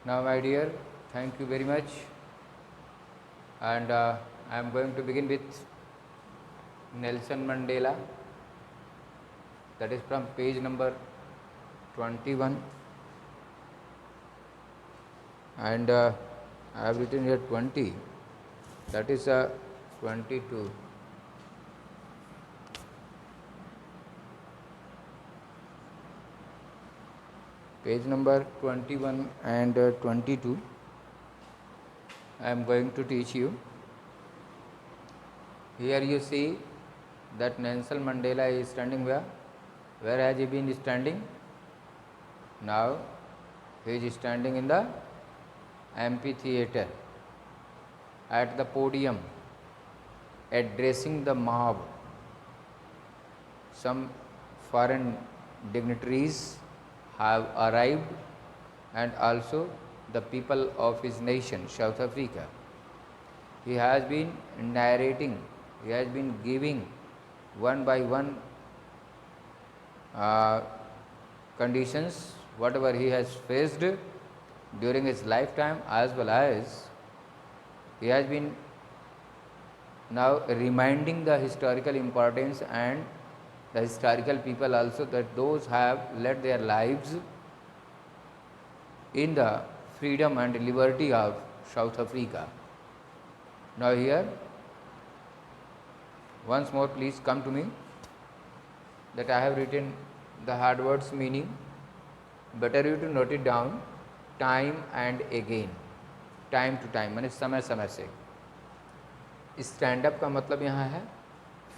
Now, my dear, thank you very much. And I am going to begin with Nelson Mandela. That is from page number 21. And I have written here 20. That is 22. Page number 21 and 22. I am going to teach you. Here you see that Nelson Mandela is standing where? Where has he been standing? Now he is standing in the amphitheater at the podium, addressing the mob. Some foreign dignitaries have arrived, and also the people of his nation, South Africa. He has been narrating, he has been giving one by one conditions, whatever he has faced during his lifetime, as well as he has been now reminding the historical importance and the historical people also, that those have led their lives in the freedom and liberty of South Africa. Now here, once more please come to me, that I have written the hard words meaning. Better you to note it down, time and again, time to time, माने समय समय से. Stand up का मतलब यहाँ है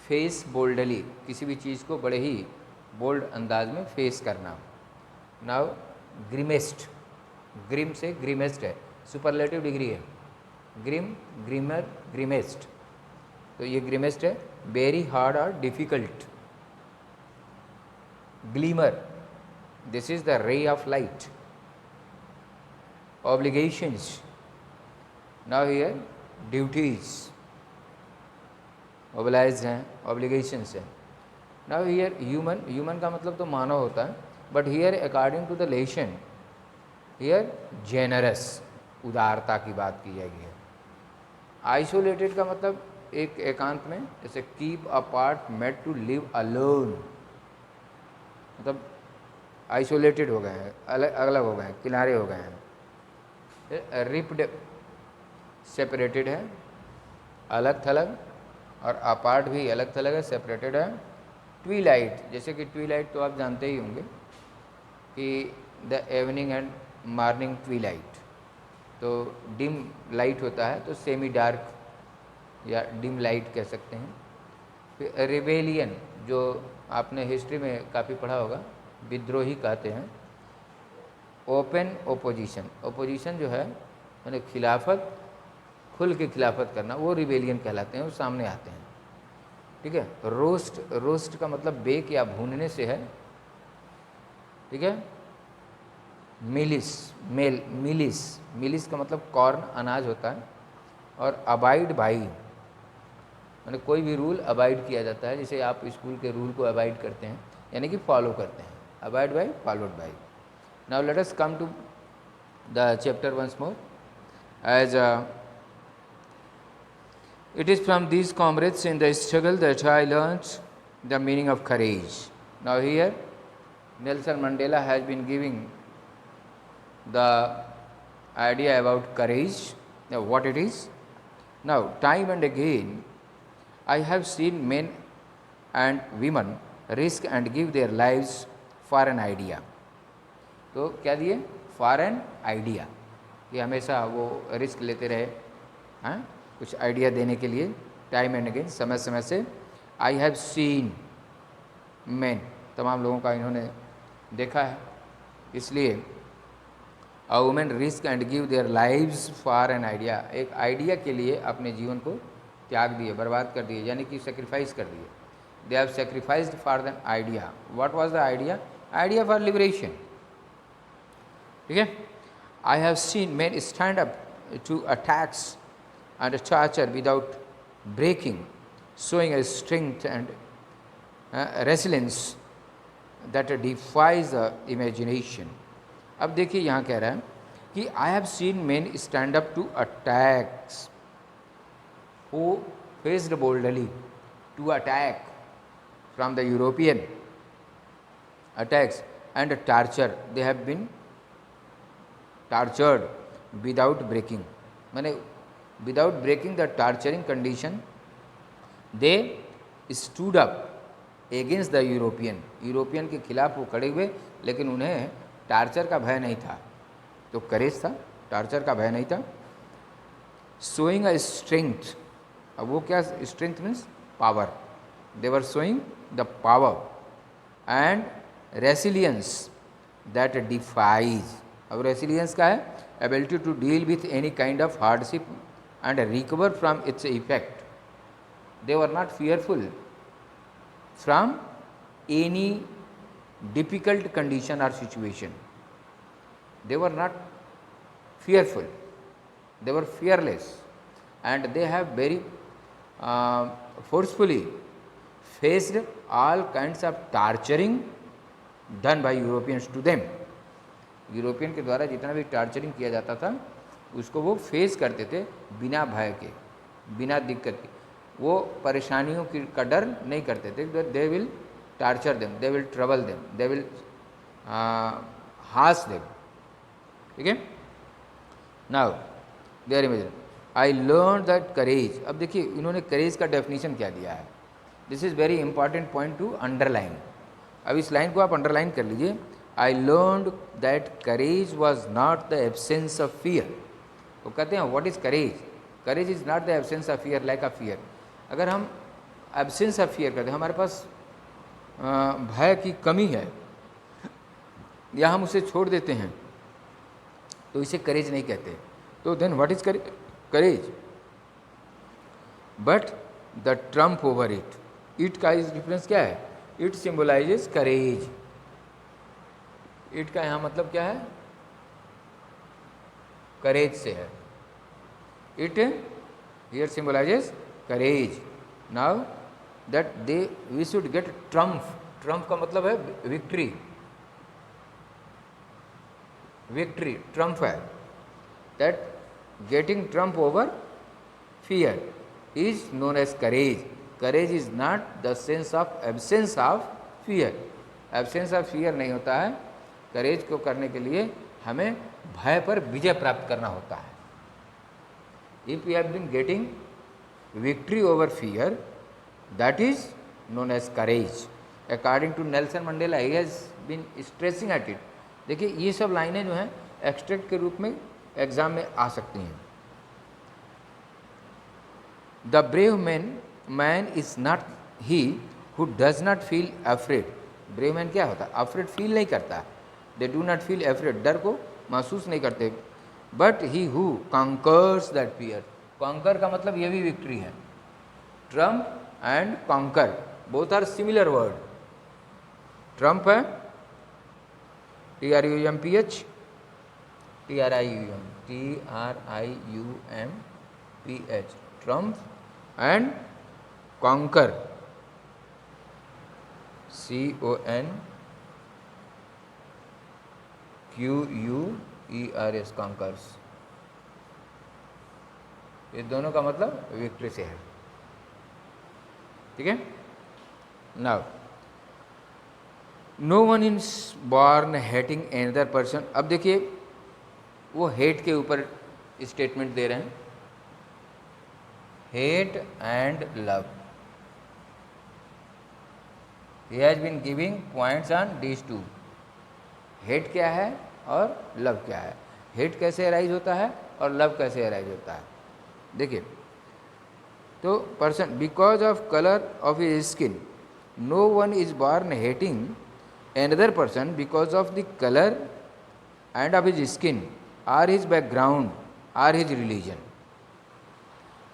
face boldly, किसी भी चीज़ को बड़े ही बोल्ड अंदाज में फेस करना. नाउ ग्रीमेस्ट, ग्रिम से ग्रीमेस्ट है, सुपरलेटिव डिग्री है. Grim, grimmer, grimmest. तो ये ग्रीमेस्ट है. वेरी हार्ड और difficult. Glimmer, this is the ray of light. Obligations, now here duties, mobilise हैं, ऑब्लिगेशंस हैं. नाउ हियर ह्यूमन, ह्यूमन का मतलब तो मानव होता है, but here according to the lesson, here generous, उदारता की बात की जाएगी. आइसोलेटेड का मतलब एक एकांत में, जैसे keep apart, made to live alone, मतलब आइसोलेटेड हो गए हैं, अलग अलग हो गए हैं, किनारे हो गए हैं. रिप्ड, सेपरेटेड है, अलग थलग, और अपार्ट भी अलग थलग है, सेपरेटेड है. ट्वीलाइट, जैसे कि ट्वीलाइट तो आप जानते ही होंगे कि द इवनिंग एंड मॉर्निंग ट्वीलाइट, तो डिम लाइट होता है, तो सेमी डार्क या डिम लाइट कह सकते हैं. फिर रिबेलियन, जो आपने हिस्ट्री में काफ़ी पढ़ा होगा, विद्रोही कहते हैं. ओपन ओपोजिशन, ओपोजिशन जो है यानी खिलाफत, खुल के खिलाफत करना, वो रिबेलियन कहलाते हैं, वो सामने आते हैं. ठीक है. रोस्ट, रोस्ट का मतलब बेक या भूनने से है. ठीक है. मिलिस, मेल, मिलिस, मिलिस का मतलब कॉर्न, अनाज होता है. और अबाइड बाई, यानी कोई भी रूल अबाइड किया जाता है, जैसे आप स्कूल के रूल को अबाइड करते हैं, यानी कि फॉलो करते हैं. Abide by, followed by. Now let us come to the chapter once more. As it is from these comrades in the struggle that I learned the meaning of courage. Now here Nelson Mandela has been giving the idea about courage, now what it is. Now time and again I have seen men and women risk and give their lives for an idea. तो क्या दिए? For an idea, कि हमेशा वो risk लेते रहे, हाँ, कुछ आइडिया देने के लिए. टाइम एंड अगेन, समय समय से. आई हैव सीन मैन, तमाम लोगों का इन्होंने देखा है, इसलिए a women risk and give their lives for an idea, एक आइडिया के लिए अपने जीवन को त्याग दिए, बर्बाद कर दिए, यानी कि सेक्रीफाइस कर दिए. They have sacrificed for than idea. What was the idea? Idea for liberation. ठीक है. I have seen man stand up to attacks and torture without breaking, showing a strength and resilience that defies the imagination. अब देखिए यहाँ कह रहा है कि I have seen men stand up to attacks, who faced boldly to attack from the European attacks and torture. They have been tortured without breaking, माने without breaking the torturing condition, they stood up against the European. European के खिलाफ वो खड़े हुए, लेकिन उन्हें torture का भय नहीं था, तो करेज था, टार्चर का भय नहीं था. शोइंग अ स्ट्रेंथ, अब वो क्या strength means power, they were showing the power and resilience that defies. अब रेसिलियंस क्या है? Ability to deal with any kind of hardship and recover from its effect. They were not fearful from any difficult condition और situation. They were not fearful, they were fearless, and they have very forcefully faced all kinds of torturing done by Europeans to them. European के द्वारा जितना भी टार्चरिंग किया जाता था उसको वो फेस करते थे बिना भय के, बिना दिक्कत के. वो परेशानियों की का डर नहीं करते थे. They will torture them, they will trouble them, they will harsh them. ठीक है. Now there imagine I learn that courage. अब देखिए इन्होंने करेज का डेफिनेशन क्या दिया है. This is very important point to underline. अब इस लाइन को आप अंडरलाइन कर लीजिए. I learn that courage was not the absence of fear. वो कहते हैं what is courage? Courage is not the absence of fear, like a fear. अगर हम एब्सेंस ऑफ फियर करते हैं, हमारे पास भय की कमी है या हम उसे छोड़ देते हैं, तो इसे करेज नहीं कहते. तो then what is courage? But the triumph over it. It का इस डिफरेंस क्या है? It symbolizes courage. इट का यहाँ मतलब क्या है? करेज से है. It here symbolizes courage. Now that they we should get triumph. Triumph का मतलब है विक्ट्री. विक्ट्री ट्रम्प है. That getting triumph over fear is known as courage. Courage is not the sense of absence of fear. Absence of fear नहीं होता है. करेज को करने के लिए हमें भय पर विजय प्राप्त करना होता है. If we have been getting victory over fear, that is known as courage. According to Nelson Mandela, he has been stressing at it. देखिए ये सब लाइनें जो हैं एक्सट्रैक्ट के रूप में एग्जाम में आ सकती हैं. The brave man is not he who does not feel afraid. Brave man क्या होता है? अफ्रेड फील नहीं करता. They do not feel afraid, डर को महसूस नहीं करते. But he who conquers that fear. Conquer का मतलब ये भी विक्ट्री है. Triumph and conquer both are similar word. Triumph है TRUMPH, TRIUMPH, triumph, and conquer CONQUERS, conquers. ये दोनों का मतलब विक्ट्री से है. ठीक है. Now no one is born hating another person. अब देखिए वो हेट के ऊपर स्टेटमेंट दे रहे हैं. Hate and love. He has been giving points on these two. Hate क्या है और लव क्या है. हेट कैसे अराइज होता है और लव कैसे अराइज होता है. देखिए तो person because of colour of his skin. No one is born hating another person because of the color and of his skin or his background or his religion.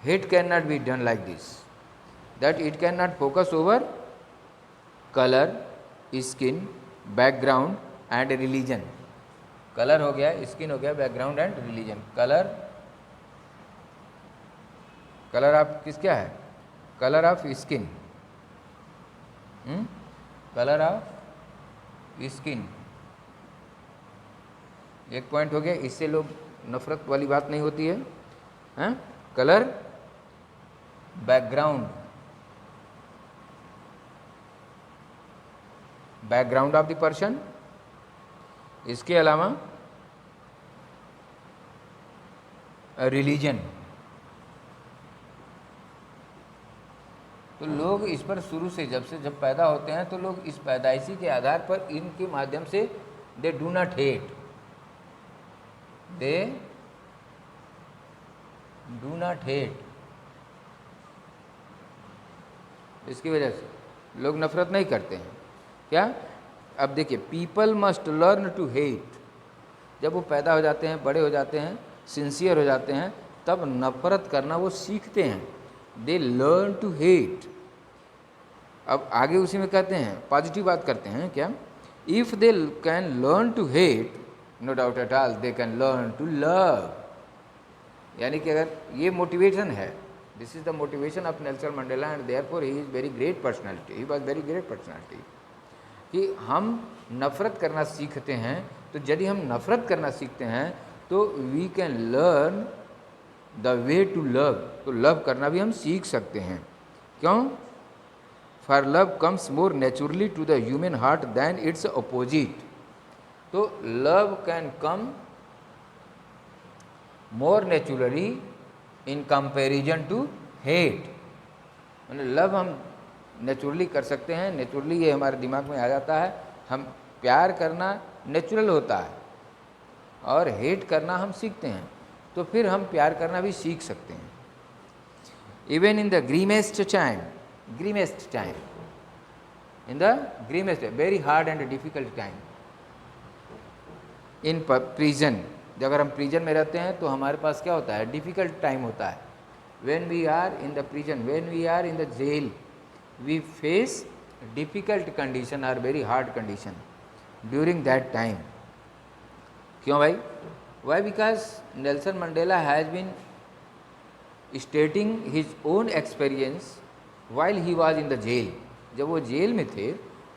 Hate cannot be done like this, that it cannot focus over color, skin, background and religion. Color हो गया, skin हो गया, background and religion. color आप किस क्या है? color of skin, color of skin एक point हो गया, इससे लोग नफरत वाली बात नहीं होती है। हैं? Colour, background, background of the person. इसके अलावा रिलीजन। तो लोग इस पर शुरू से जब पैदा होते हैं तो लोग इस पैदाइशी के आधार पर इनके माध्यम से दे do not hate, they do not hate. इसकी वजह से लोग नफरत नहीं करते हैं। क्या? अब देखिए, people must learn to hate. जब वो पैदा हो जाते हैं, बड़े हो जाते हैं, सिंसियर हो जाते हैं, तब नफरत करना वो सीखते हैं। They learn to hate. अब आगे उसी में कहते हैं, पॉजिटिव बात करते हैं क्या? If they can learn to hate, no doubt at all they can learn to love. यानी कि अगर ये मोटिवेशन है, this is the motivation of Nelson Mandela and therefore he is very great personality, he was very great personality, कि हम नफ़रत करना सीखते हैं। तो यदि हम नफ़रत करना सीखते हैं तो we can learn the way to love. तो लव करना भी हम सीख सकते हैं। क्यों? For love comes more naturally to the human heart than its opposite. तो love can come more naturally in comparison to hate. मतलब लव हम नेचुरली कर सकते हैं, नेचुरली ये हमारे दिमाग में आ जाता है। हम प्यार करना नेचुरल होता है और हेट करना हम सीखते हैं। तो फिर हम प्यार करना भी सीख सकते हैं। Even in the grimmest time, grimmest time, in the grimmest, very hard and difficult time in prison. अगर हम प्रिजन में रहते हैं तो हमारे पास क्या होता है? डिफिकल्ट टाइम होता है। When we are in the prison, when we are in the jail, we face difficult condition और very hard condition during that time. क्यों भाई? Why? Because Nelson Mandela has been stating his own experience while he was in the jail. जब वो jail में थे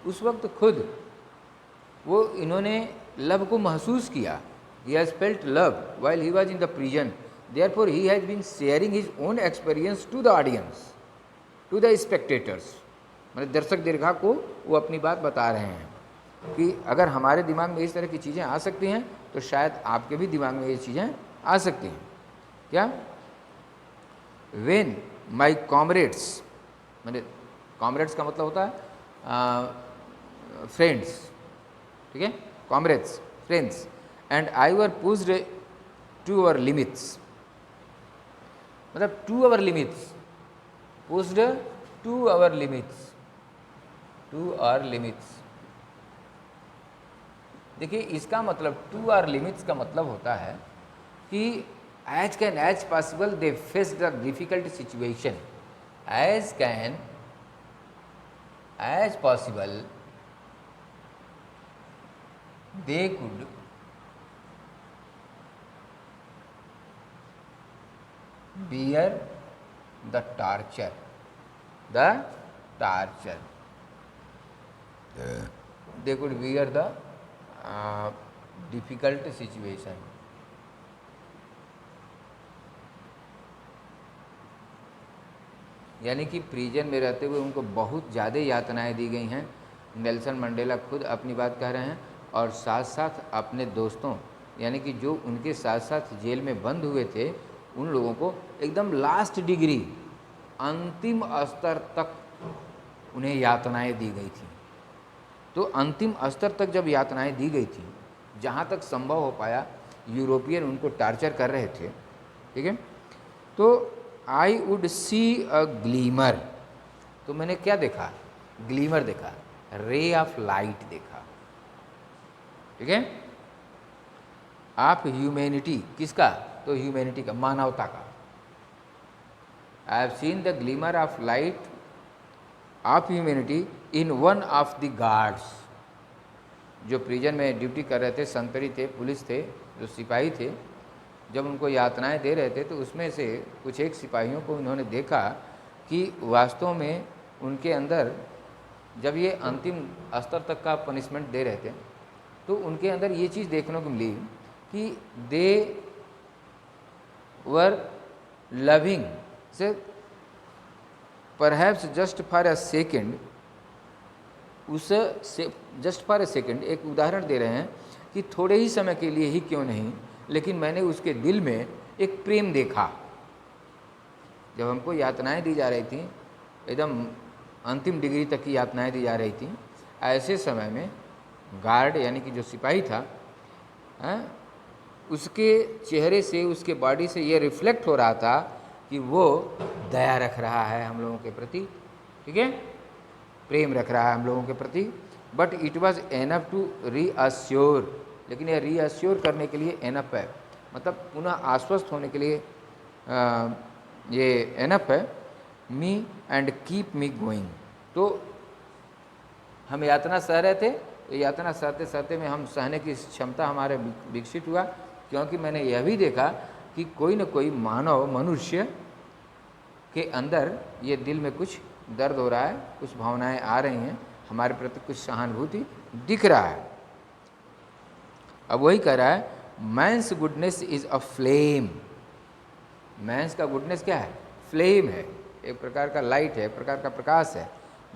उस वक्त खुद वो इन्होंने लव को महसूस किया। He has felt love while he was in the prison. Therefore, he has been sharing his own experience to the audience, to the spectators. मतलब दर्शक दीर्घा को वो अपनी बात बता रहे हैं कि अगर हमारे दिमाग में इस तरह की चीज़ें आ सकती हैं तो शायद आपके भी दिमाग में ये चीज़ें आ सकती हैं। क्या? When my comrades, मतलब कॉमरेड्स का मतलब होता है फ्रेंड्स, ठीक है? Comrades, friends, and I were pushed to our limits, मतलब to our limits, pushed to our limits, to our limits। देखिए, इसका मतलब to our limits का मतलब होता है कि as possible they face the difficult situation, as possible they could bear the torture, they could bear the difficult situation। यानी कि प्रिजन में रहते हुए उनको बहुत ज़्यादा यातनाएं दी गई हैं। नेल्सन मंडेला खुद अपनी बात कह रहे हैं और साथ साथ अपने दोस्तों, यानी कि जो उनके साथ साथ जेल में बंद हुए थे, उन लोगों को एकदम लास्ट डिग्री, अंतिम स्तर तक उन्हें यातनाएं दी गई थी। तो अंतिम स्तर तक जब यातनाएं दी गई थी, जहाँ तक संभव हो पाया यूरोपियन उनको टार्चर कर रहे थे, ठीक है? तो I would see a glimmer, तो मैंने क्या देखा? ग्लीमर देखा, रे ऑफ लाइट देखा, ठीक है? ऑफ ह्यूमैनिटी, किसका? तो ह्यूमैनिटी का, मानवता का। I have seen the glimmer of light of humanity in one of the guards. जो प्रिजन में ड्यूटी कर रहे थे, संतरी थे, पुलिस थे, जो सिपाही थे, जब उनको यातनाएं दे रहे थे तो उसमें से कुछ एक सिपाहियों को उन्होंने देखा कि वास्तव में उनके अंदर, जब ये अंतिम स्तर तक का पनिशमेंट दे रहे थे, तो उनके अंदर ये चीज़ देखने को मिली कि दे वर लविंग से perhaps just for a second, उस जस्ट फॉर अ सेकेंड एक उदाहरण दे रहे हैं कि थोड़े ही समय के लिए ही क्यों नहीं, लेकिन मैंने उसके दिल में एक प्रेम देखा। जब हमको यातनाएं दी जा रही थी, एकदम अंतिम डिग्री तक की यातनाएं दी जा रही थी, ऐसे समय में गार्ड यानी कि जो सिपाही था, उसके चेहरे से, उसके बॉडी से ये रिफ्लेक्ट हो रहा था कि वो दया रख रहा है हम लोगों के प्रति, ठीक है, प्रेम रख रहा है हम लोगों के प्रति। But it was enough to reassure, लेकिन यह रीअश्योर करने के लिए एनफ है, मतलब पुनः आश्वस्त होने के लिए ये एनफ है, me and keep me going. तो हम यातना सह रहे थे, तो यातना सहते सहते में हम सहने की क्षमता हमारे विकसित हुआ, क्योंकि मैंने यह भी देखा कि कोई न कोई मानव मनुष्य के अंदर ये दिल में कुछ दर्द हो रहा है, कुछ भावनाएं आ रही हैं, हमारे प्रति कुछ सहानुभूति दिख रहा है। अब वही कह रहा है, man's goodness is a flame. Man's का गुडनेस क्या है? फ्लेम है, एक प्रकार का लाइट है, एक प्रकार का प्रकाश है,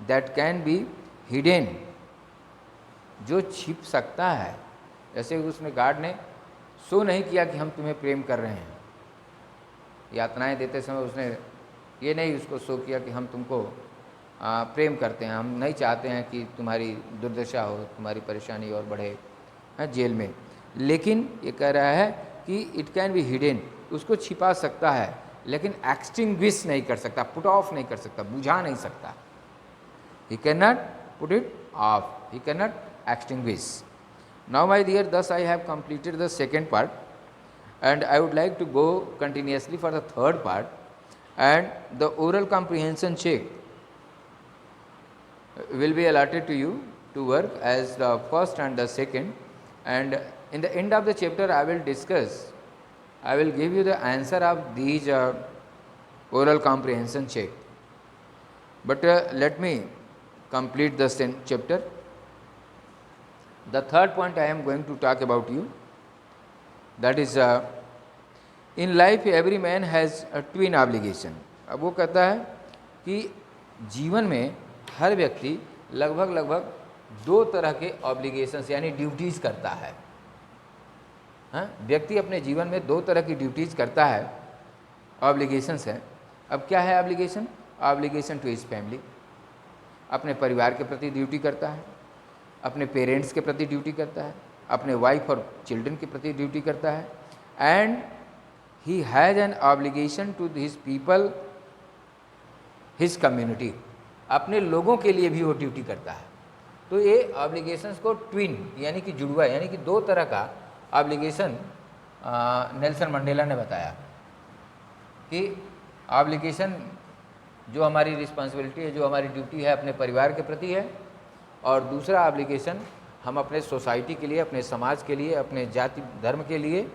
दैट कैन बी हिडन, जो छिप सकता है। जैसे उसमें गार्ड ने शो नहीं किया कि हम तुम्हें प्रेम कर रहे हैं, यातनाएं देते समय उसने ये नहीं उसको शो किया कि हम तुमको प्रेम करते हैं, हम नहीं चाहते हैं कि तुम्हारी दुर्दशा हो, तुम्हारी परेशानी और बढ़े जेल में। लेकिन ये कह रहा है कि इट कैन बी हिडन, उसको छिपा सकता है, लेकिन एक्सटिंग्विश नहीं कर सकता, पुट ऑफ नहीं कर सकता, बुझा नहीं सकता। He can not put it off, he can not extinguish. Now my dear, thus I have completed the second part, and I would like to go continuously for the third part, and the oral comprehension check will be allotted to you to work as the first and the second, and in the end of the chapter I will discuss, I will give you the answer of these oral comprehension check. But let me complete the chapter. The third point I am going to talk about you, that is in life every man has a twin obligation. अब वो कहता है कि जीवन में हर व्यक्ति लगभग दो तरह के ऑब्लिगेशंस यानी ड्यूटीज़ करता है। हाँ, व्यक्ति अपने जीवन में दो तरह की ड्यूटीज़ करता है, ऑब्लिगेशंस हैं। अब क्या है obligation? Obligation to his family, अपने परिवार के प्रति ड्यूटी करता है, अपने पेरेंट्स के प्रति ड्यूटी करता है, अपने वाइफ और चिल्ड्रन के प्रति ड्यूटी करता है, and he has an obligation to his people, his community, अपने लोगों के लिए भी वो ड्यूटी करता है। तो ये ऑब्लिगेशंस को ट्विन यानी कि जुड़वा यानी कि दो तरह का ऑब्लिगेशन नेल्सन मंडेला ने बताया कि ऑब्लिगेशन जो हमारी रिस्पॉन्सिबिलिटी है, जो हमारी ड्यूटी है अपने परिवार के प्रति है, और दूसरा ऑब्लिगेशन हम अपने सोसाइटी के लिए, अपने समाज के लिए, अपने जाति धर्म के लिए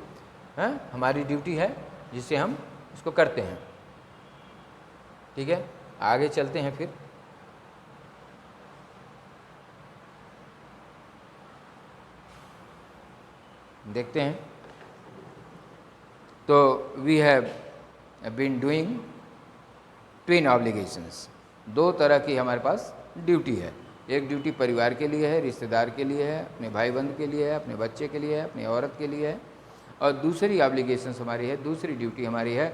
हमारी ड्यूटी है, जिससे हम इसको करते हैं। ठीक है, आगे चलते हैं फिर। देखते हैं। तो we have been doing twin obligations, दो तरह की हमारे पास ड्यूटी है। एक ड्यूटी परिवार के लिए है, रिश्तेदार के लिए है, अपने भाई बंधु के लिए है, अपने बच्चे के लिए है, अपनी औरत के लिए है, और दूसरी ऑब्लिगेशंस हमारी है, दूसरी ड्यूटी हमारी है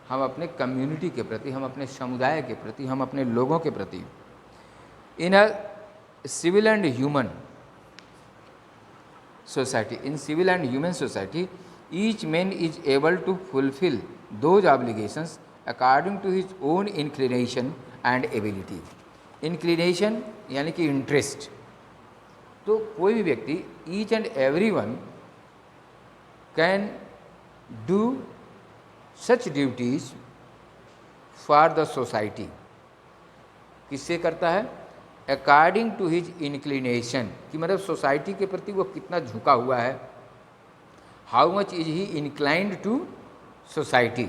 हम अपने कम्युनिटी के प्रति, हम अपने समुदाय के प्रति, हम अपने लोगों के प्रति। In a civil and human society, in civil and human society, each man is able to fulfill those obligations according to his own inclination and ability. Inclination यानी कि interest, तो कोई भी व्यक्ति, each and everyone can do such duties for the society. किससे करता है? According to his inclination, कि मतलब सोसाइटी के प्रति वो कितना झुका हुआ है, how much is he inclined to society,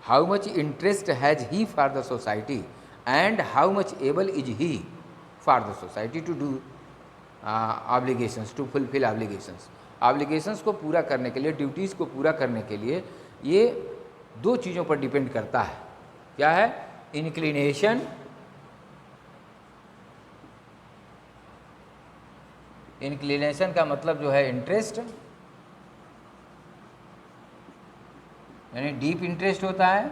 how much interest has he for the society, and how much able is he for the society to do obligations, to fulfil obligations. Obligations को पूरा करने के लिए, duties को पूरा करने के लिए ये दो चीज़ों पर डिपेंड करता है। क्या है? इंक्लिनेशन, इंक्लिनेशन का मतलब जो है इंटरेस्ट, यानी डीप इंटरेस्ट होता है,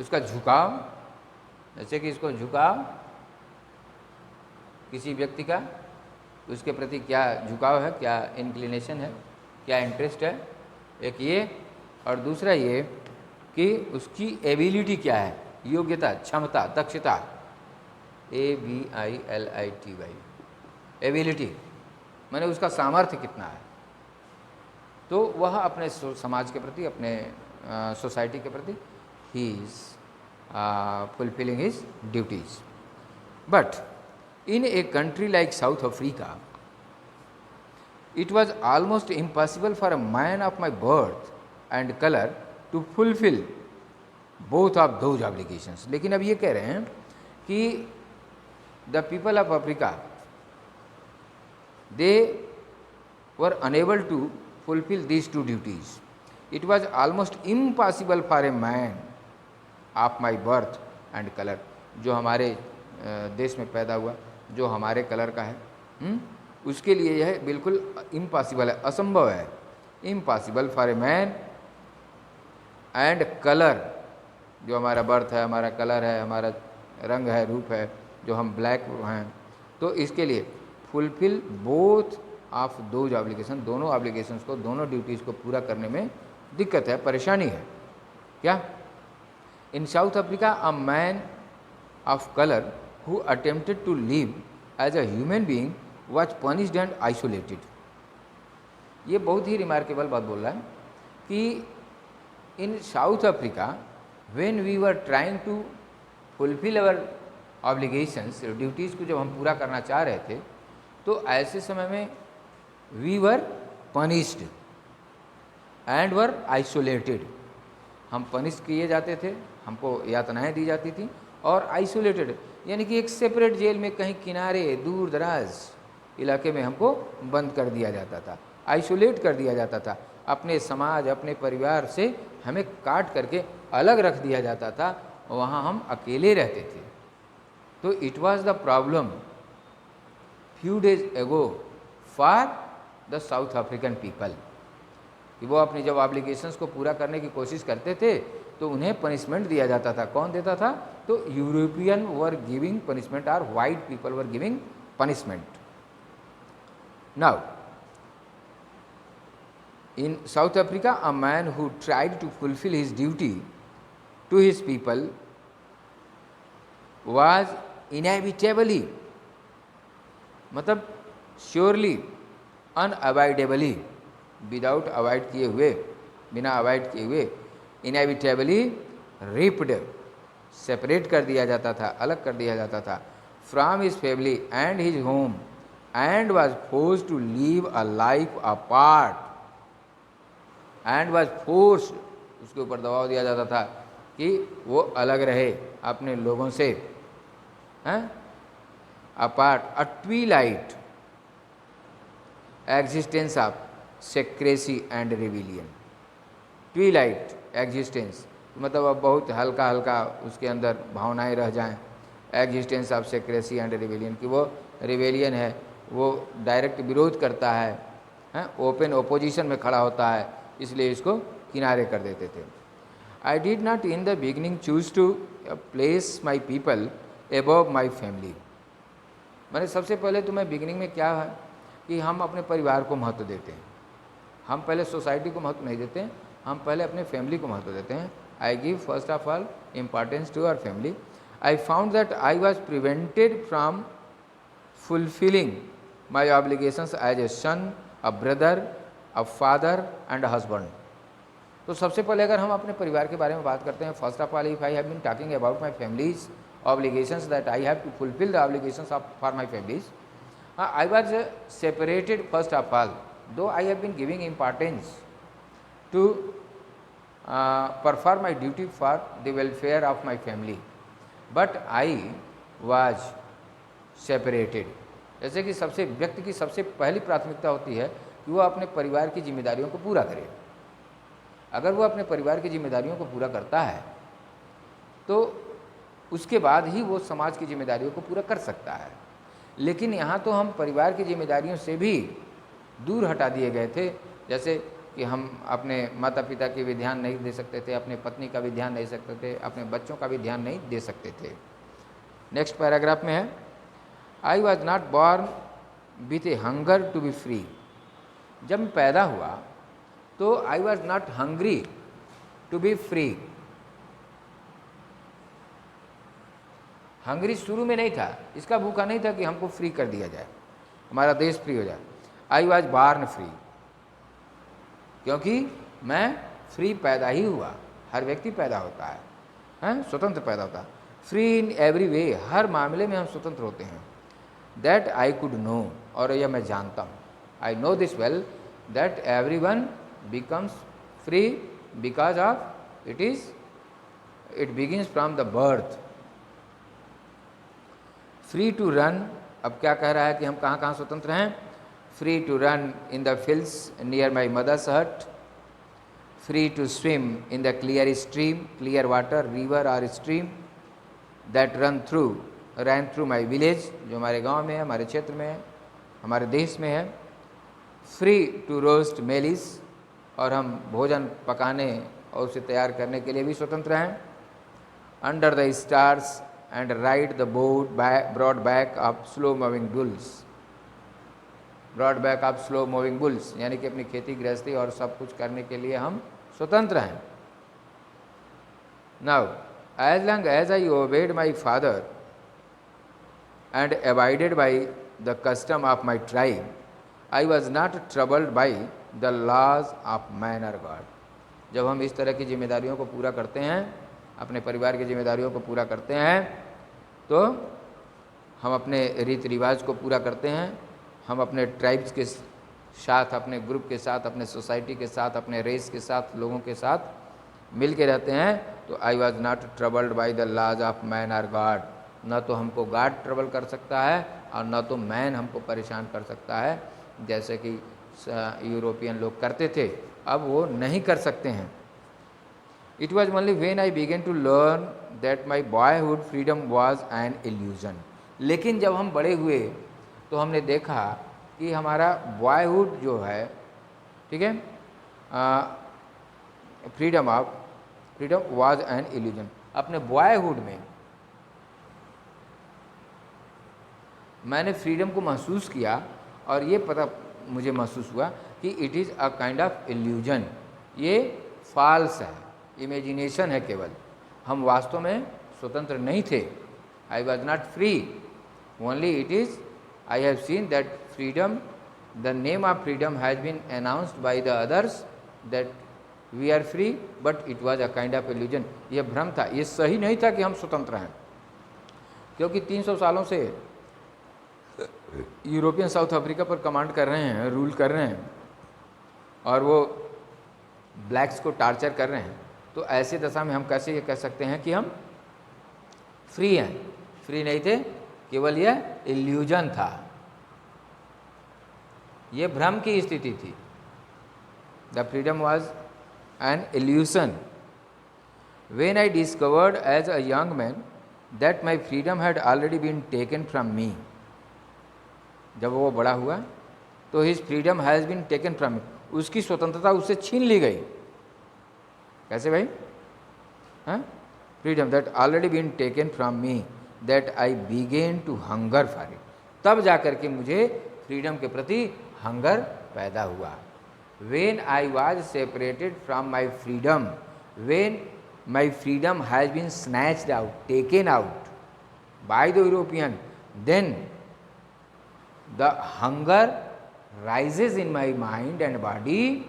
उसका झुकाव, जैसे कि इसको झुकाव किसी व्यक्ति का, उसके प्रति क्या झुकाव है, क्या इंक्लिनेशन है, क्या इंटरेस्ट है, एक ये, और दूसरा ये कि उसकी एबिलिटी क्या है, योग्यता, क्षमता, दक्षता, ABILITY, एबिलिटी माने उसका सामर्थ्य कितना है, तो वह अपने समाज के प्रति, अपने सोसाइटी के प्रति he is fulfilling his duties. But in a country like South Africa, it was almost impossible for a man of my birth and color to fulfill both of those obligations. लेकिन अब ये कह रहे हैं कि the people of Africa, they were unable to fulfill these two duties. It was almost impossible for a man of my birth and colour, जो हमारे देश में पैदा हुआ, जो हमारे कलर का है, उसके लिए यह बिल्कुल इम्पॉसिबल है, असंभव है, impossible for a man and colour, जो हमारा बर्थ है, हमारा कलर है, हमारा रंग है, रूप है, जो हम ब्लैक हैं, तो इसके लिए fulfil both of those obligation, दोनों ऑब्लिगेशंस को, दोनों ड्यूटीज़ को पूरा करने में दिक्कत है, परेशानी है। क्या? In South Africa, a man of color who attempted to live as a human being was punished and isolated. ये बहुत ही रिमार्केबल बात बोल रहा है कि in South Africa when we were trying to fulfil our obligations, duties को जब हम पूरा करना चाह रहे थे, तो ऐसे समय में we were punished and were isolated, हम पनिश किए जाते थे, हमको यातनाएं दी जाती थी, और आइसोलेटेड यानी कि एक सेपरेट जेल में कहीं किनारे दूर दराज इलाके में हमको बंद कर दिया जाता था, आइसोलेट कर दिया जाता था, अपने समाज, अपने परिवार से हमें काट करके अलग रख दिया जाता था, वहाँ हम अकेले रहते थे। तो it was the problem few days एगो for the south African people, कि वो अपनी जब ऑब्लिगेशंस को पूरा करने की कोशिश करते थे तो उन्हें पनिशमेंट दिया जाता था। कौन देता था? तो यूरोपियन वर गिविंग पनिशमेंट, और white people were giving punishment. Now in South Africa, a man who tried to fulfil his duty to his people was inevitably, मतलब श्योरली, अनअवॉइडेबली, विदाउट अवॉइड किए हुए, बिना अवॉइड किए हुए, inevitably ripped, separate कर दिया जाता था, अलग कर दिया जाता था, from his family and his home, and was forced to leave a life apart, and was forced, उसके ऊपर दबाव दिया जाता था कि वो अलग रहे अपने लोगों से, हैं, apart, a twilight existence of secrecy and rebellion. Twilight existence मतलब अब बहुत हल्का हल्का उसके अंदर भावनाएं रह जाएं, existence of secrecy and rebellion, कि वो रिवेलियन है, वो डायरेक्ट विरोध करता है, ओपन ओपोजिशन में खड़ा होता है, इसलिए इसको किनारे कर देते थे। I did not in the beginning choose to place my people above my family. मैंने सबसे पहले तो मैं बिगनिंग में क्या है कि हम अपने परिवार को महत्व देते हैं, हम पहले सोसाइटी को महत्व नहीं देते हैं, हम पहले अपने फैमिली को महत्व देते हैं। I give first of all importance to our family. I found that I was prevented from fulfilling my obligations as a son, a brother, a father and a husband. तो सबसे पहले अगर हम अपने परिवार के बारे में बात करते हैं, first of all if I have been talking about my families obligations that I have to fulfill the obligations for my families. I was separated first of all, though I have been giving importance to perform my duty for the welfare of my family, but I was separated. जैसे कि व्यक्ति की सबसे पहली प्राथमिकता होती है कि वो अपने परिवार की जिम्मेदारियों को पूरा करे। अगर वो अपने परिवार की जिम्मेदारियों को पूरा करता है तो उसके बाद ही वो समाज की जिम्मेदारियों को पूरा कर सकता है। लेकिन यहाँ तो हम परिवार की जिम्मेदारियों से भी दूर हटा दिए गए थे, जैसे कि हम अपने माता पिता की भी ध्यान नहीं दे सकते थे, अपने पत्नी का भी ध्यान नहीं सकते थे, अपने बच्चों का भी ध्यान नहीं दे सकते थे। नेक्स्ट पैराग्राफ में है, I was not born with a hunger to be free. जब मैं पैदा हुआ तो I was not hungry to be free. Hungry शुरू में नहीं था, इसका भूखा नहीं था कि हमको फ्री कर दिया जाए, हमारा देश फ्री हो जाए। आई वॉज बॉर्न फ्री, क्योंकि मैं फ्री पैदा ही हुआ। हर व्यक्ति पैदा होता है स्वतंत्र पैदा होता है। फ्री इन एवरी वे, हर मामले में हम स्वतंत्र होते हैं। दैट आई कुड नो, और यह मैं जानता हूँ, I know this well, that every one becomes free because of it begins from the birth. Free to run, अब क्या कह रहा है कि हम कहाँ कहाँ स्वतंत्र हैं? Free to run in the fields near my mother's hut, free to swim in the clear stream, clear water, river और stream that run through my village, जो हमारे गांव में है, हमारे क्षेत्र में है, हमारे देश में है। फ्री टू रोस्ट मेलिस, और हम भोजन पकाने और उसे तैयार करने के लिए भी स्वतंत्र हैं। Under the stars and ride the broad back of slow moving bulls, broad back of slow moving bulls, यानी कि अपनी खेती गृहस्थी और सब कुछ करने के लिए हम स्वतंत्र हैं। Now as long as I obeyed my father and avoided by the custom of my tribe, I was not troubled by the laws of man or god. जब हम इस तरह की जिम्मेदारियों को पूरा करते हैं, अपने परिवार की जिम्मेदारियों को पूरा करते हैं, तो हम अपने रीति रिवाज को पूरा करते हैं, हम अपने ट्राइब्स के साथ, अपने ग्रुप के साथ, अपने सोसाइटी के साथ, अपने रेस के साथ, लोगों के साथ मिल के रहते हैं, तो I was not troubled by the laws of man or god. न तो हमको गॉड ट्रबल कर सकता है और न तो मैन हमको परेशान कर सकता है, जैसे कि यूरोपियन लोग करते थे, अब वो नहीं कर सकते हैं। It was only when I began to learn that my boyhood freedom was an illusion. लेकिन जब हम बड़े हुए तो हमने देखा कि हमारा बॉयहुड जो है, ठीक है, फ्रीडम वाज एन इल्यूजन। अपने बॉयहुड में मैंने फ्रीडम को महसूस किया और ये पता मुझे महसूस हुआ कि it is a kind of illusion, ये फॉल्स है, इमेजिनेशन है केवल। हम वास्तव में स्वतंत्र नहीं थे। आई was not free, only it is I have seen that freedom, the name of freedom has been announced by the others that we are free, but it was a kind of illusion. ये भ्रम था, ये सही नहीं था कि हम स्वतंत्र हैं, क्योंकि 300 सालों से यूरोपियन साउथ अफ्रीका पर कमांड कर रहे हैं, रूल कर रहे हैं, और वो ब्लैक्स को टार्चर कर रहे हैं। तो ऐसी दशा में हम कैसे ये कह सकते हैं कि हम फ्री हैं? फ्री नहीं थे, केवल यह इल्यूजन था, ये भ्रम की स्थिति थी। The freedom was an illusion. When I discovered as a young man that my freedom had already been taken from me, जब वो बड़ा हुआ तो his freedom has been taken from me, उसकी स्वतंत्रता उससे छीन ली गई। कैसे भाई? हाँ, freedom that already been taken from me that I began to hunger for it, तब जाकर के मुझे फ्रीडम के प्रति हंगर पैदा हुआ। When I was separated from my freedom, when my freedom has been snatched out, taken out by the European, then the hunger rises in my mind and body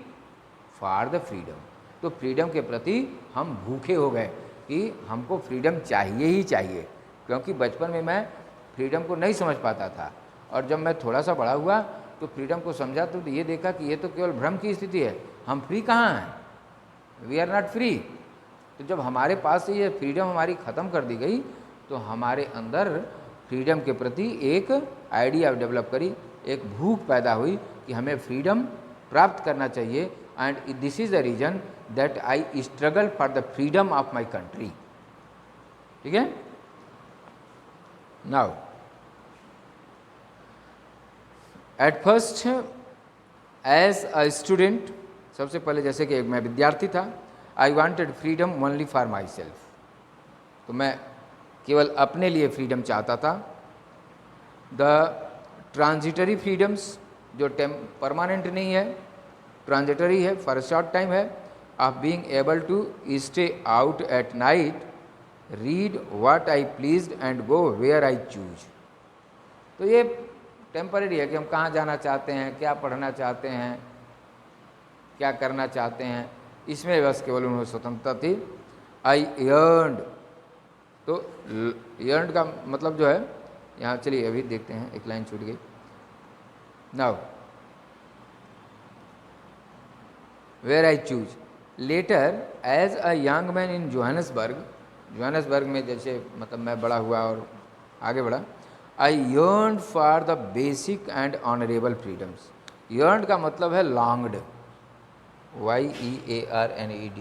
for the freedom. तो freedom के प्रति हम भूखे हो गए कि हमको freedom चाहिए ही चाहिए, क्योंकि बचपन में मैं फ्रीडम को नहीं समझ पाता था, और जब मैं थोड़ा सा बड़ा हुआ तो फ्रीडम को समझा तो ये देखा कि ये तो केवल भ्रम की स्थिति है, हम फ्री कहाँ हैं, वी आर नॉट फ्री। तो जब हमारे पास से ये फ्रीडम हमारी ख़त्म कर दी गई तो हमारे अंदर फ्रीडम के प्रति एक आइडिया डेवलप करी, एक भूख पैदा हुई कि हमें फ्रीडम प्राप्त करना चाहिए, and this is the reason that I struggle for the freedom of my country. ठीक है। Now at first as a student, सबसे पहले जैसे कि मैं विद्यार्थी था, I wanted freedom only for myself, तो मैं केवल अपने लिए फ्रीडम चाहता था। द ट्रांजिटरी फ्रीडम्स, जो परमानेंट नहीं है, ट्रांजिटरी है, फॉर शॉर्ट टाइम है, of being able to stay out at night, read what I pleased and go where I choose. तो ये टेम्पररी है कि हम कहाँ जाना चाहते हैं, क्या पढ़ना चाहते हैं, क्या करना चाहते हैं, इसमें बस केवल उन्हें स्वतंत्रता थी। आई यर्न्ड, तो यर्न्ड का मतलब जो है यहाँ, चलिए अभी देखते हैं, एक लाइन छूट गई। Now where I choose later as a young man in Johannesburg में जैसे मतलब मैं बड़ा हुआ और आगे बढ़ा, I yearned for the basic and honourable freedoms. Yearned का मतलब है लॉन्ग्ड, YEARNED,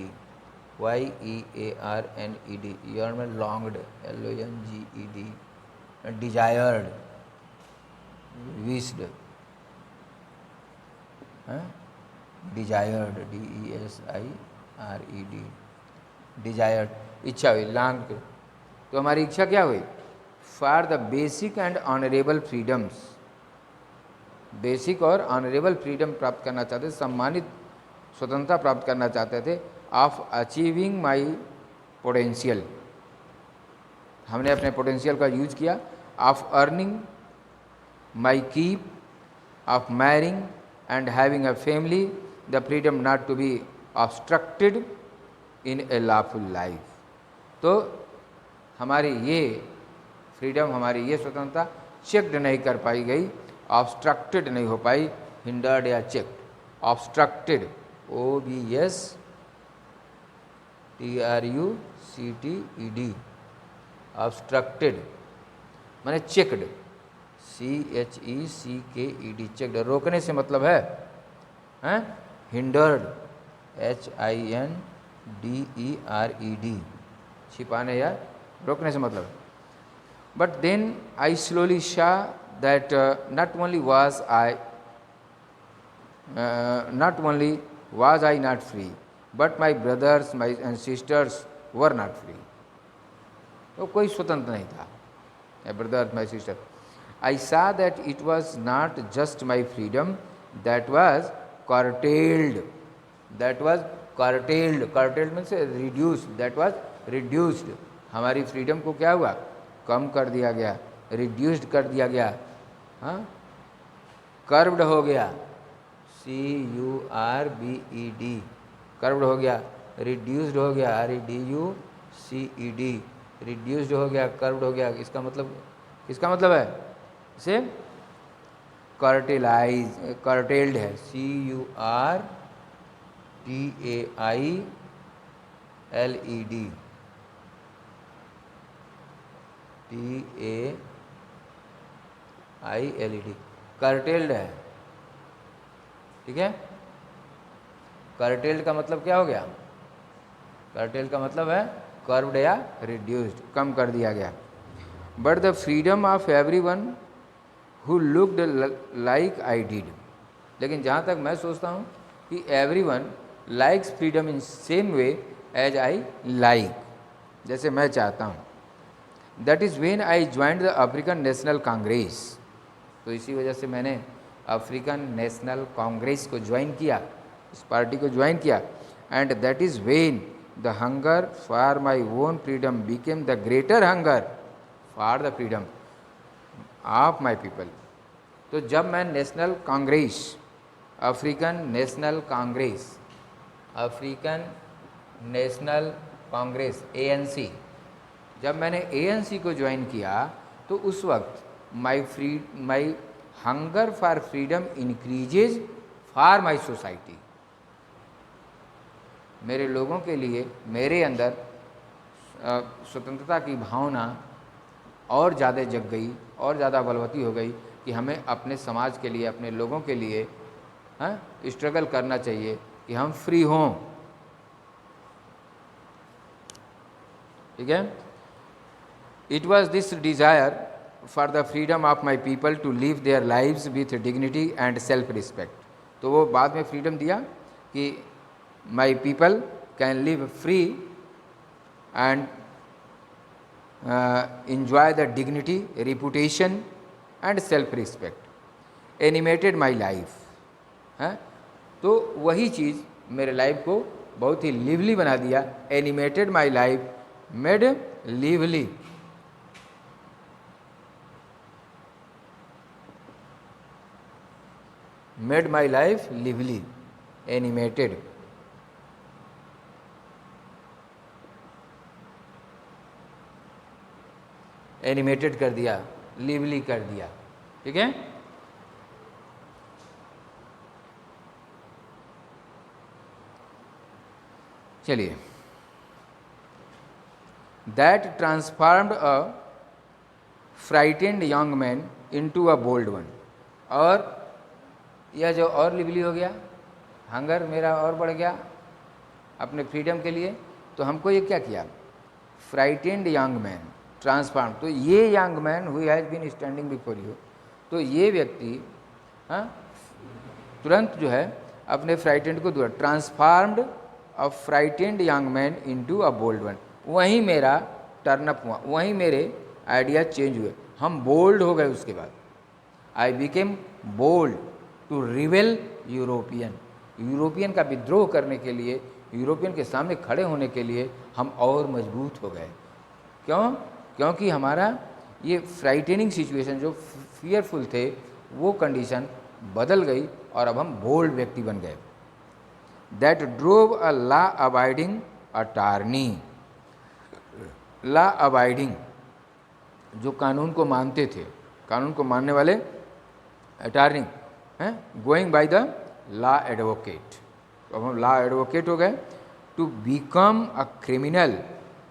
YEARNED, यर्न में longed, LONGED, desired, wished, desired, DESIRED, desired, इच्छा हुई, लॉन्ग्ड। तो हमारी इच्छा क्या हुई? For the basic and honourable freedoms, basic और ऑनरेबल फ्रीडम प्राप्त करना चाहते, सम्मानित स्वतंत्रता प्राप्त करना चाहते थे। ऑफ अचीविंग माई पोटेंशियल, हमने अपने पोटेंशियल का यूज किया। Of earning my keep, of marrying and having a family, the freedom not to be obstructed in a lawful life. तो हमारी ये फ्रीडम, हमारी ये स्वतंत्रता चेक्ड नहीं कर पाई गई, ऑब्स्ट्रक्टेड नहीं हो पाई, हिंडर्ड या चेक्ड। ऑब्स्ट्रक्टेड, OBSTRUCTED, ऑब्स्ट्रक्टेड माने चेक्ड, CHECKED, चेक्ड, रोकने से मतलब है, हैं? हिंडर्ड, HINDERED, छिपाने या रोकने से मतलब। बट देन आई स्लोली शा that not only was I not free, but my brothers and sisters were not free. तो कोई स्वतंत्र नहीं था, my brothers, my sisters. I saw that it was not just my freedom that was curtailed. That was curtailed. Curtailed means reduced. That was reduced. हमारी freedom को क्या हुआ? कम कर दिया गया, रिड्यूस्ड कर दिया गया, हाँ, कर्व्ड हो गया, CURBED, कर्व्ड हो गया, रिड्यूस्ड हो गया, REDUCED, रिड्यूस्ड हो गया, कर्व्ड हो गया। इसका मतलब है इसे कर्टेल्ड है, CURTAILED, कर्टेल्ड है। ठीक है। कर्टेल्ड का मतलब क्या हो गया? कर्टेल्ड का मतलब है कर्व्ड या रिड्यूस्ड, कम कर दिया गया। But the freedom of everyone who looked like I did, लेकिन जहाँ तक मैं सोचता हूँ कि everyone likes freedom in same way as I like, जैसे मैं चाहता हूँ। That is when I joined the African National Congress, तो इसी वजह से मैंने अफ्रीकन नेशनल कांग्रेस को ज्वाइन किया, इस पार्टी को ज्वाइन किया। And that is when the hunger for my own freedom became the greater hunger for the freedom of my people. तो जब मैं national Congress, African National Congress ANC, जब मैंने ANC को ज्वाइन किया तो उस वक्त माई hunger for freedom increases for my society, मेरे लोगों के लिए मेरे अंदर स्वतंत्रता की भावना और ज़्यादा जग गई और ज़्यादा बलवती हो गई कि हमें अपने समाज के लिए, अपने लोगों के लिए स्ट्रगल करना चाहिए कि हम फ्री हों। ठीक है। It was this desire for the freedom of my people to live their lives with dignity and self respect. तो वो बाद में फ्रीडम दिया कि my people can live free and enjoy the dignity, reputation and self respect animated my life है। तो वही चीज़ मेरे लाइफ को बहुत ही लिवली बना दिया। Animated my life made lively. Made my life lively, animated. Animated कर दिया, लिवली कर दिया। ठीक है। चलिए, that transformed a frightened young man into a bold one. और यह जो और लिवली हो गया, हंगर मेरा और बढ़ गया अपने फ्रीडम के लिए, तो हमको ये क्या किया, फ्राइटेंड यंग मैन ट्रांसफॉर्म। तो ये young man who has been standing before you, तो ये व्यक्ति तुरंत जो है अपने फ्राइटेंड को दूर, transformed a frightened young man into a bold one. वहीं मेरा टर्नअप हुआ, वहीं मेरे आइडिया चेंज हुए, हम बोल्ड हो गए। उसके बाद आई बिकेम बोल्ड टू रिवेल यूरोपियन। यूरोपियन का विद्रोह करने के लिए, यूरोपियन के सामने खड़े होने के लिए हम और मजबूत हो गए। क्यों? क्योंकि हमारा ये फ्राइटेनिंग सिचुएशन, जो फियरफुल थे, वो कंडीशन बदल गई और अब हम बोल्ड व्यक्ति बन गए। That drove a law abiding attorney. Law abiding, जो कानून को मानते थे, कानून को मानने वाले अटार्नी हैं, going by the law advocate. तो अब हम लॉ एडवोकेट हो गए। To become a criminal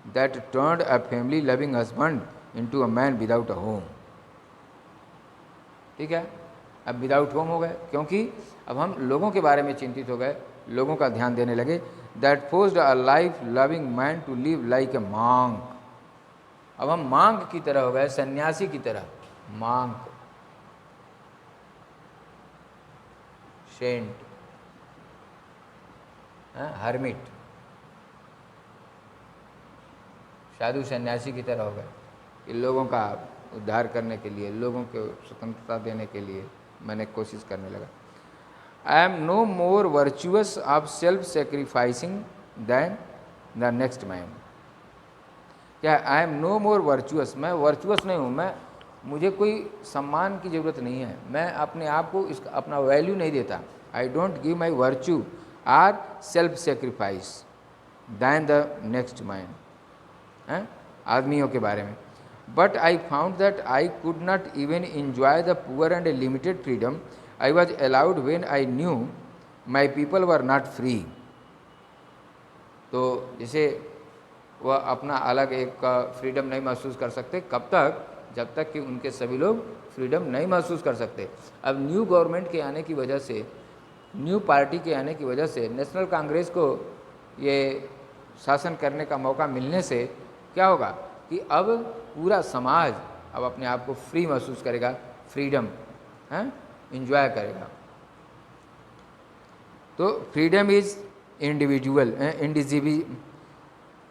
that turned a family loving husband into a man without a home. ठीक है, अब विदाउट होम हो गए क्योंकि अब हम लोगों के बारे में चिंतित हो गए, लोगों का ध्यान देने लगे। That forced a life loving man to live like a monk. अब हम मांग की तरह हो गए, सन्यासी की तरह। मांग, सेंट, हर्मिट, साधु सन्यासी की तरह हो गए कि लोगों का उद्धार करने के लिए, लोगों को स्वतंत्रता देने के लिए मैंने कोशिश करने लगा। I am no more virtuous of self sacrificing than the next man. क्या I am no more virtuous, मैं वर्चुअस नहीं हूँ, मुझे कोई सम्मान की ज़रूरत नहीं है, मैं अपने आप को इसका अपना वैल्यू नहीं देता। I don't give my virtue or self sacrifice than the next man, आदमियों के बारे में। But I found that I could not even enjoy the poor and limited freedom I was allowed when I knew my people were not free. तो जैसे वह अपना अलग एक फ्रीडम नहीं महसूस कर सकते, कब तक, जब तक कि उनके सभी लोग फ्रीडम नहीं महसूस कर सकते। अब न्यू गवर्नमेंट के आने की वजह से, न्यू पार्टी के आने की वजह से, नेशनल कांग्रेस को ये शासन करने का मौका मिलने से क्या होगा कि अब पूरा समाज अब अपने आप को फ्री महसूस करेगा, फ्रीडम इंजॉय करेगा। तो freedom is individual,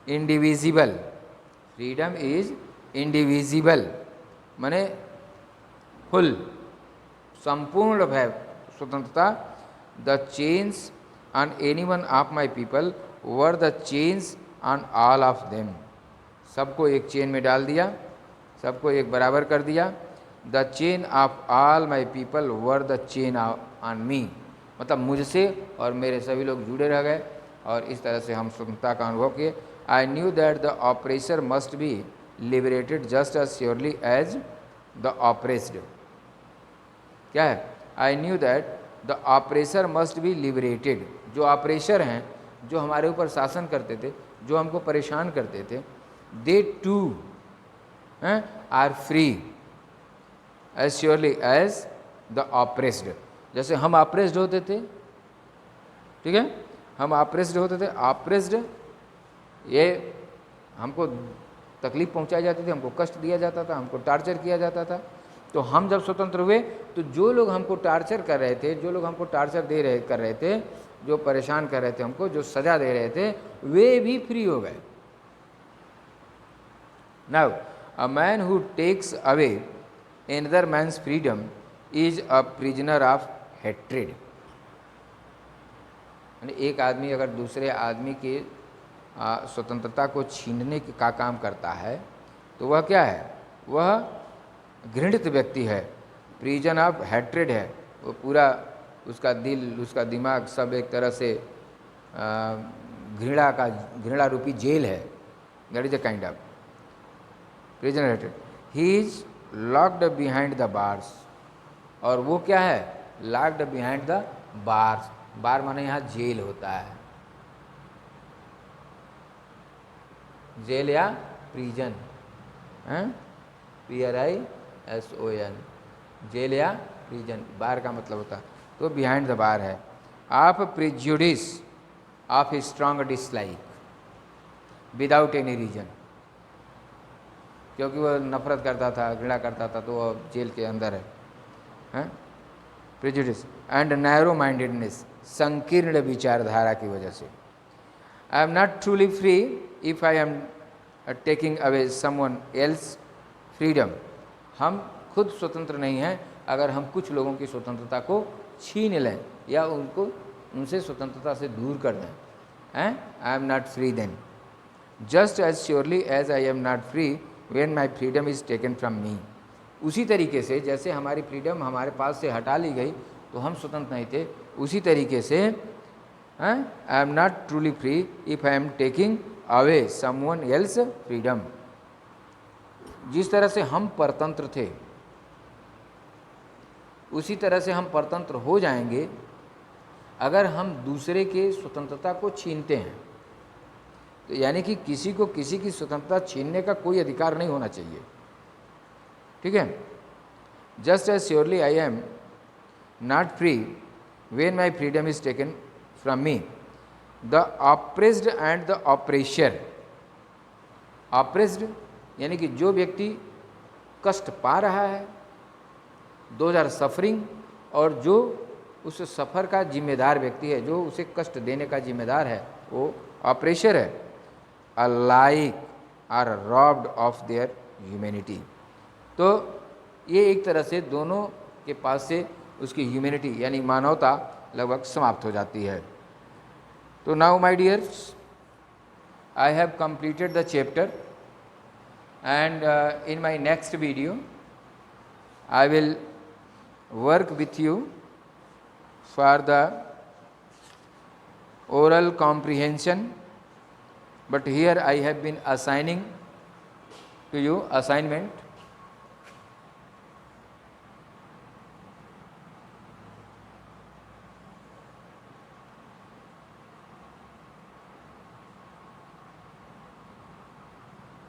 indivisible. Freedom is indivisible माने फुल, संपूर्ण है स्वतंत्रता। The chains on any one of my people were the chains on all of them. सबको एक चेन में डाल दिया, सबको एक बराबर कर दिया। The chain of all my people were the chain on me, मतलब मुझसे और मेरे सभी लोग जुड़े रह गए और इस तरह से हम स्वतंत्रता का अनुभव किए। I knew that the oppressor must be liberated just as surely as the oppressed. क्या है? I knew that the oppressor must be liberated. जो ऑपरेसर हैं, जो हमारे ऊपर शासन करते थे, जो हमको परेशान करते थे, they too are free as surely as the oppressed. जैसे हम ऑप्रेस्ड होते थे, ठीक है, हम ऑप्रेस्ड होते थे, ऑप्रेस्ड ये हमको तकलीफ पहुंचाई जाती थी, हमको कष्ट दिया जाता था, हमको टार्चर किया जाता था। तो हम जब स्वतंत्र हुए तो जो लोग हमको टार्चर कर रहे थे, जो लोग हमको टार्चर कर रहे थे, जो परेशान कर रहे थे हमको, जो सजा दे रहे थे, वे भी फ्री हो गए। Now a man who takes away another man's freedom is a prisoner of hatred। एक आदमी अगर दूसरे आदमी के स्वतंत्रता को छीनने का काम करता है तो वह क्या है? वह घृणित व्यक्ति है, प्रिजन ऑफ हैट्रेड है। वो पूरा उसका दिल, उसका दिमाग सब एक तरह से घृणा रूपी जेल है। That is a kind of prison hatred. He is locked behind the bars. और वो क्या है? Locked behind the bars. Bar माने यहाँ जेल होता है, जेल या प्रिजन, PRISON, जेल या प्रिजन, बार का मतलब होता है। तो बिहाइंड द बार है। Of prejudice, of strong dislike, without any reason, क्योंकि वह नफरत करता था, घृणा करता था, तो वह जेल के अंदर है। प्रिजुडिस एंड नैरो माइंडेडनेस, संकीर्ण विचारधारा की वजह से। आई am not truly free if I am taking away someone else freedom. हम खुद स्वतंत्र नहीं हैं अगर हम कुछ लोगों की स्वतंत्रता को छीन लें या उनसे स्वतंत्रता से दूर कर दें। I am not free then, just as surely as I am not free when my freedom is taken from me. उसी तरीके से जैसे हमारी फ्रीडम हमारे पास से हटा ली गई तो हम स्वतंत्र नहीं थे, उसी तरीके से आई am not truly free if I am taking away someone else freedom. जिस तरह से हम परतंत्र थे उसी तरह से हम परतंत्र हो जाएंगे अगर हम दूसरे के स्वतंत्रता को छीनते हैं। तो यानी कि किसी को किसी की स्वतंत्रता छीनने का कोई अधिकार नहीं होना चाहिए, ठीक है। Just as surely I am not free when my freedom is taken from me, the oppressed and the oppressor. Oppressed यानी कि जो व्यक्ति कष्ट पा रहा है, दोज आर सफरिंग, और जो उस सफ़र का जिम्मेदार व्यक्ति है, जो उसे कष्ट देने का जिम्मेदार है, वो ऑप्रेशर है। Alike are robbed of their humanity. तो ये एक तरह से दोनों के पास से उसकी ह्यूमैनिटी यानी मानवता लगभग समाप्त हो जाती है। तो now my dears, I have completed the chapter and in my next video I will work with you for the oral comprehension, but here I have been assigning to you assignment.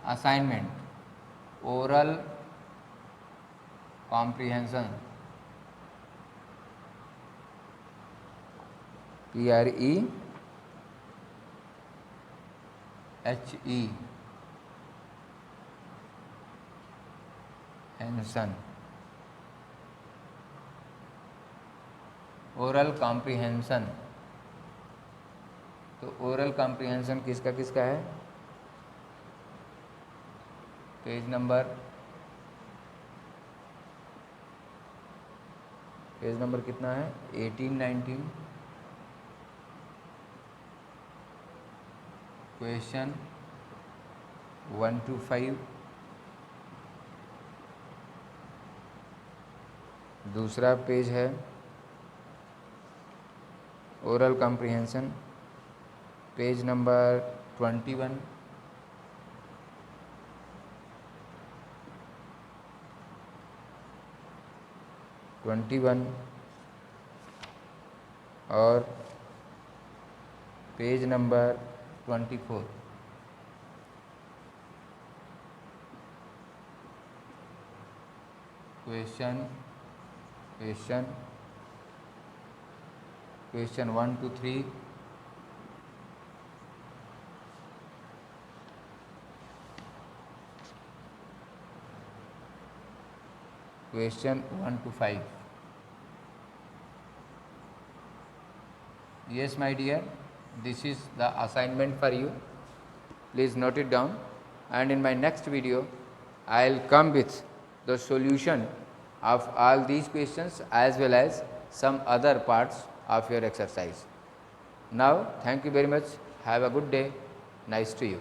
Assignment oral comprehension, PREHENSION, oral comprehension. तो oral comprehension किसका किसका है? Page number कितना है? 18-19, question 1 to 5। दूसरा page है oral comprehension, page number 21। और page number 24। question 1 to 3, question 1 to 5. Yes, my dear, this is the assignment for you. Please note it down, and in my next video I will come with the solution of all these questions as well as some other parts of your exercise. Now, thank you very much. Have a good day. Nice to you.